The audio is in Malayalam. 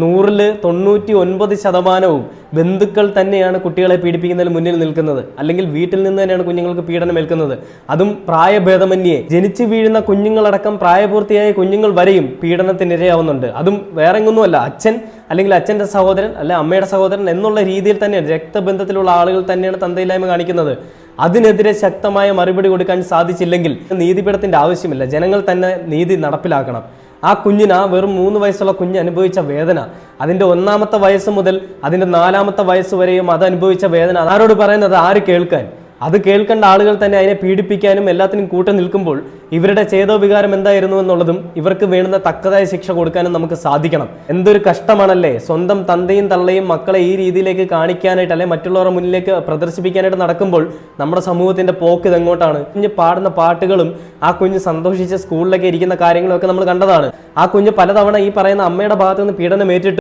100-ൽ 99% ബന്ധുക്കൾ തന്നെയാണ് കുട്ടികളെ പീഡിപ്പിക്കുന്നതിൽ മുന്നിൽ നിൽക്കുന്നത്. അല്ലെങ്കിൽ വീട്ടിൽ നിന്ന് തന്നെയാണ് കുഞ്ഞുങ്ങൾക്ക് പീഡനം ഏൽക്കുന്നത്. അതും പ്രായഭേദമന്യേ ജനിച്ചു വീഴുന്ന കുഞ്ഞുങ്ങളടക്കം പ്രായപൂർത്തിയായ കുഞ്ഞുങ്ങൾ വരെയും പീഡനത്തിനിരയാവുന്നുണ്ട്. അതും വേറെ എങ്ങൊന്നുമല്ല, അച്ഛൻ അല്ലെങ്കിൽ അച്ഛൻ്റെ സഹോദരൻ അല്ലെ അമ്മയുടെ സഹോദരൻ എന്നുള്ള രീതിയിൽ തന്നെയാണ്, രക്തബന്ധത്തിലുള്ള ആളുകൾ തന്നെയാണ് തന്തയില്ലായ്മ കാണിക്കുന്നത്. അതിനെതിരെ ശക്തമായ മറുപടി കൊടുക്കാൻ സാധിച്ചില്ലെങ്കിൽ നീതിപീഠത്തിന്റെ ആവശ്യമില്ല, ജനങ്ങൾ തന്നെ നീതി നടപ്പിലാക്കണം. ആ കുഞ്ഞിന്, ആ വെറും 3 വയസ്സുള്ള കുഞ്ഞ് അനുഭവിച്ച വേദന, അതിൻ്റെ 1ാമത്തെ വയസ്സ് മുതൽ അതിൻ്റെ 4ാമത്തെ വയസ്സ് വരെയും അത് അനുഭവിച്ച വേദന ആരോട് പറയുന്നത്, ആര് കേൾക്കാൻ? അത് കേൾക്കേണ്ട ആളുകൾ തന്നെ അതിനെ പീഡിപ്പിക്കാനും എല്ലാത്തിനും കൂട്ടു നിൽക്കുമ്പോൾ ഇവരുടെ ചേതോവികാരം എന്തായിരുന്നു എന്നുള്ളതും ഇവർക്ക് വേണ്ടുന്ന തക്കതായ ശിക്ഷ കൊടുക്കാനും നമുക്ക് സാധിക്കണം. എന്തൊരു കഷ്ടമാണല്ലേ, സ്വന്തം തന്തയും തള്ളയും മക്കളെ ഈ രീതിയിലേക്ക് കാണിക്കാനായിട്ട് അല്ലെ മറ്റുള്ളവരുടെ മുന്നിലേക്ക് പ്രദർശിപ്പിക്കാനായിട്ട് നടക്കുമ്പോൾ നമ്മുടെ സമൂഹത്തിന്റെ പോക്ക് ഇതെങ്ങോട്ടാണ്? കുഞ്ഞ് പാടുന്ന പാട്ടുകളും ആ കുഞ്ഞ് സന്തോഷിച്ച് സ്കൂളിലൊക്കെ ഇരിക്കുന്ന കാര്യങ്ങളും ഒക്കെ നമ്മൾ കണ്ടതാണ്. ആ കുഞ്ഞ് പലതവണ ഈ പറയുന്ന അമ്മയുടെ ഭാഗത്ത് നിന്ന് പീഡനം ഏറ്റിട്ട്